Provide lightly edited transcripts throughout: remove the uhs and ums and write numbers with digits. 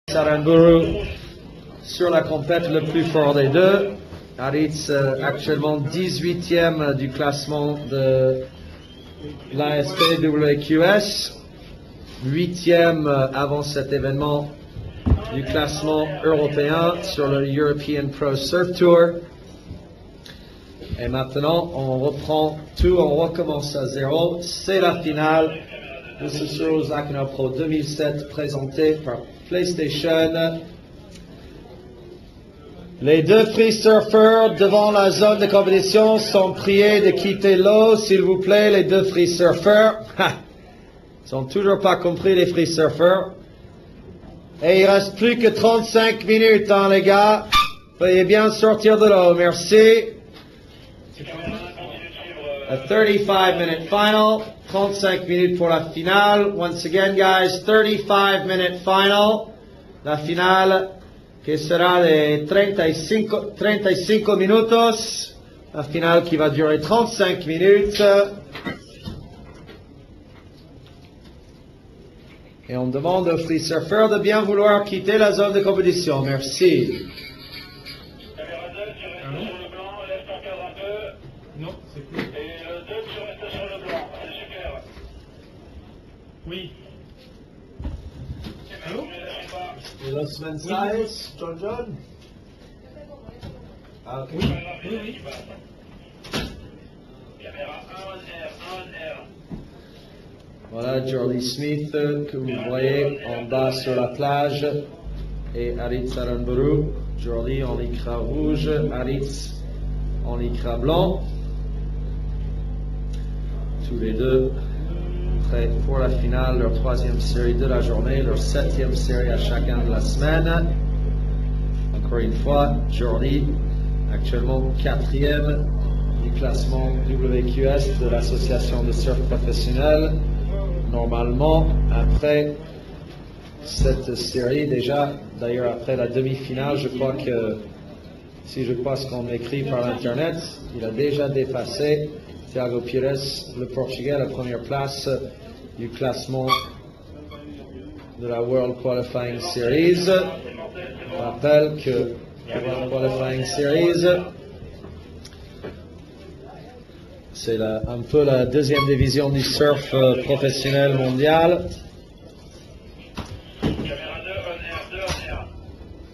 Saramburu sur la compète le plus fort des deux. Aritz actuellement 18e du classement de l'ASPWQS, 8e avant cet événement du classement européen sur le European Pro Surf Tour. Et maintenant, on reprend tout, on recommence à zéro. C'est la finale de ce Surfers Lacanau Pro 2007 présenté par PlayStation. Les deux free surfers devant la zone de compétition sont priés de quitter l'eau, s'il vous plaît, les deux free surfers. Ils n'ont toujours pas compris, les free surfers. Et il reste plus que 35 minutes, hein, les gars. Veuillez bien sortir de l'eau, merci. A 35-minute final, 35 minutes pour la finale. Once again, guys, 35-minute final. La finale qui sera de 35 minutos. La finale qui va durer 35 minutes. Et on demande aux free surfers de bien vouloir quitter la zone de compétition. Merci. Non, c'est cool. Et le 2, tu restes sur le blanc, c'est super. Oui. Allô? Los mensajes, John? Ah, ok. Oui. Caméra 1 R. Voilà Jordy Smith que vous voyez en bas sur la plage et Aritz Saramburu. Jordy en lycra rouge, Aritz en lycra blanc. Tous les deux prêts pour la finale, leur troisième série de la journée, leur septième série à chacun de la semaine. Encore une fois, Jordy, actuellement quatrième du classement WQS de l'association de surf professionnel. Normalement, après cette série déjà, d'ailleurs après la demi-finale, je crois que, si je crois ce qu'on m'écrit par Internet, il a déjà dépassé Thiago Pires, le Portugais, à la première place du classement de la World Qualifying Series. Je rappelle que la World Qualifying Series, c'est un peu la deuxième division du surf professionnel mondial.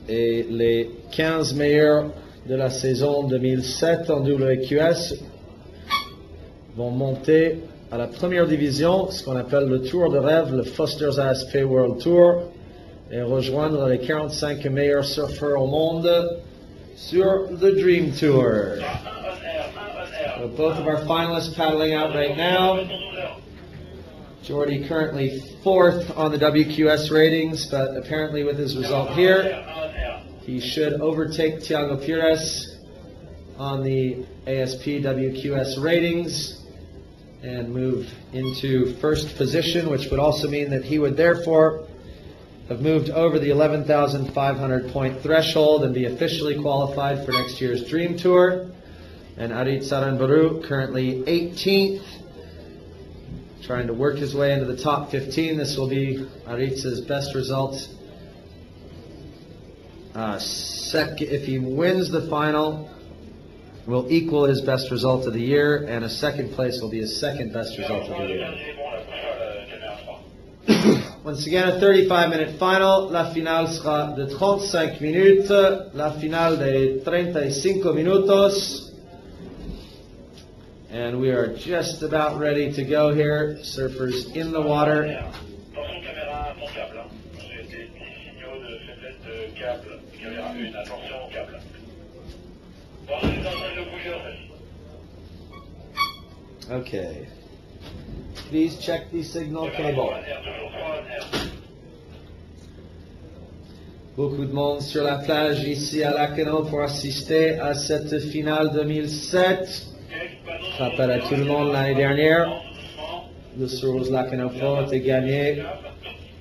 Et les 15 meilleurs de la saison 2007 en WQS vont monter à la première division, ce qu'on appelle le Tour de rêve, le Foster's ASP World Tour, et rejoindre les 45 meilleurs surfeurs au monde sur the Dream Tour. So both of our finalists paddling out right now. Jordy currently 4th on the WQS ratings, but apparently with his result here, he should overtake Thiago Pires on the ASP WQS ratings and move into first position, which would also mean that he would therefore have moved over the 11,500 point threshold and be officially qualified for next year's Dream Tour. And Aritz Saramburu, currently 18th, trying to work his way into the top 15. This will be Aritz's best result. If he wins the final, will equal his best result of the year, and a second place will be his second best result of the year. Once again, a 35-minute final. La finale sera de 35 minutes. La finale de 35 minutos. And we are just about ready to go here. Surfers in the water. Okay. Please check the signal cable. Beaucoup de monde sur la plage ici à Lacanau pour assister à cette finale 2007. Je rappelle à tout le monde, l'année dernière, le Surfers Lacanau Pro a été gagné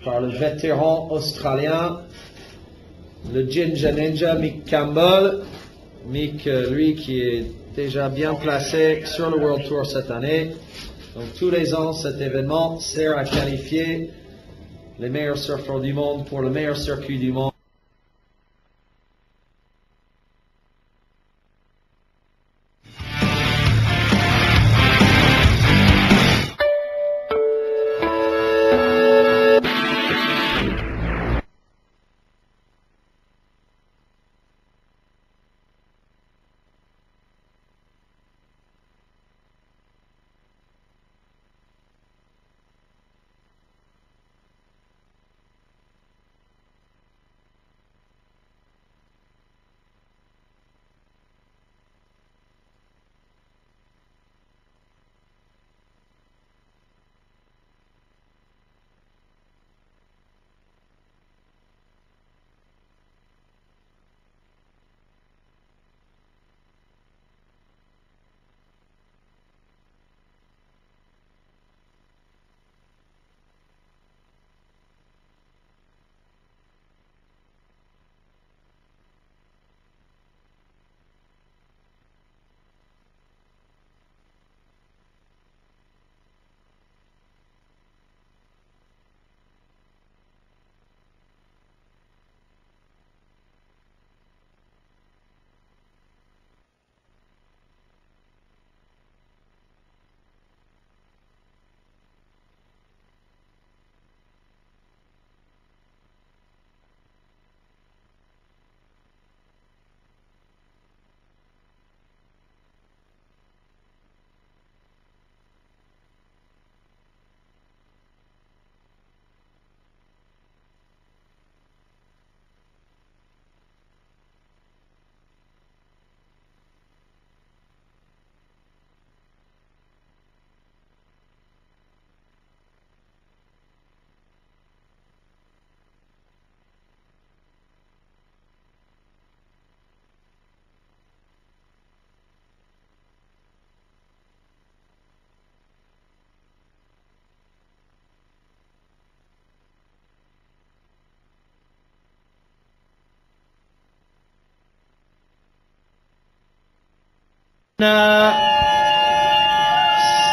par le vétéran australien, le Ginger Ninja Mick Campbell. Mick, lui, qui est déjà bien placé sur le World Tour cette année. Donc tous les ans, cet événement sert à qualifier les meilleurs surfeurs du monde pour le meilleur circuit du monde.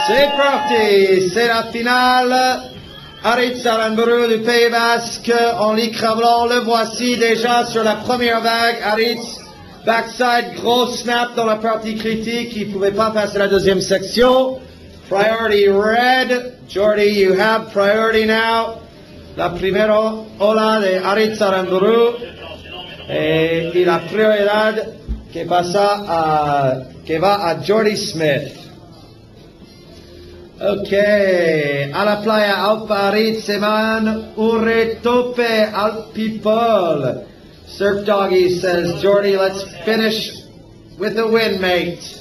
C'est parti, c'est la finale. Aritz Aranburu du Pays Basque en lycra blanc, le voici déjà sur la première vague. Aritz, backside, gros snap dans la partie critique, il ne pouvait pas passer la deuxième section. Priority red, Jordi, you have priority now. La primera ola de Aritz Aranburu y la prioridad que va a Jordi Smith. Ok, a la playa Alpa Aritz Eman Ure Tope Alp People. Surf Doggy says, Jordi, let's finish with a win, mate.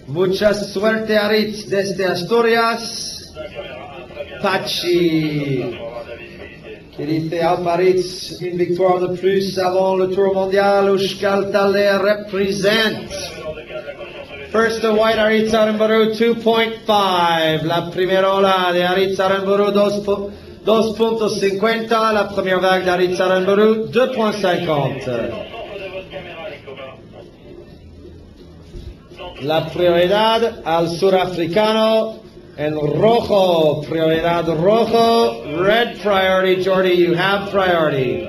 Mucha suerte, Aritz, desde Asturias. Pachi, qui dit Alpa Aritz, une victoire de plus avant le Tour mondial. Euskaltel represent. First the white Aritz Aranburu 2.5. La primera ola de Aritz Aranburu 2.50. La première vague d'Aritz Aranburu 2.50. La prioridad al surafricano en rojo. Prioridad rojo. Red priority, Jordi, you have priority.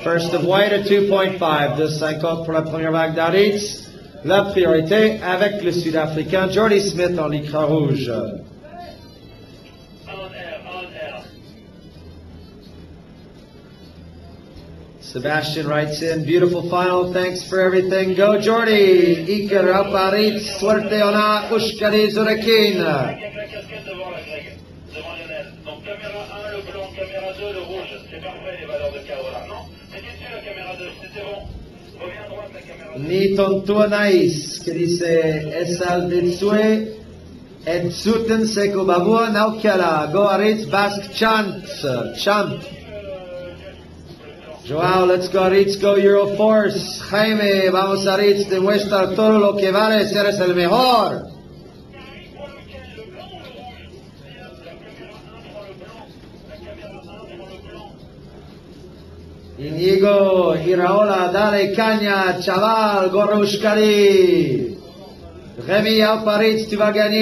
First of white at 2.5. 2.50 pour la première vague d'Aritz. La priorité avec le Sud-Africain Jordi Smith en lycra rouge. Sebastian writes in, beautiful final, thanks for everything. Go Jordi! Iker Alpa Aritz, suerte ona, Ushkari Zurekin. Ni tontuanais, que dice Esal Bitsue, et Zuten Seko Babua Naukala. Go Aritz, Basque chant. Joao, let's go Aritz, go Euroforce. Jaime, vamos Aritz, demuestra todo lo que vale, eres el mejor. Inigo, Iraola, dale caña, chaval, Gorrushkari. Rémi Alparitz, tu vas gagner.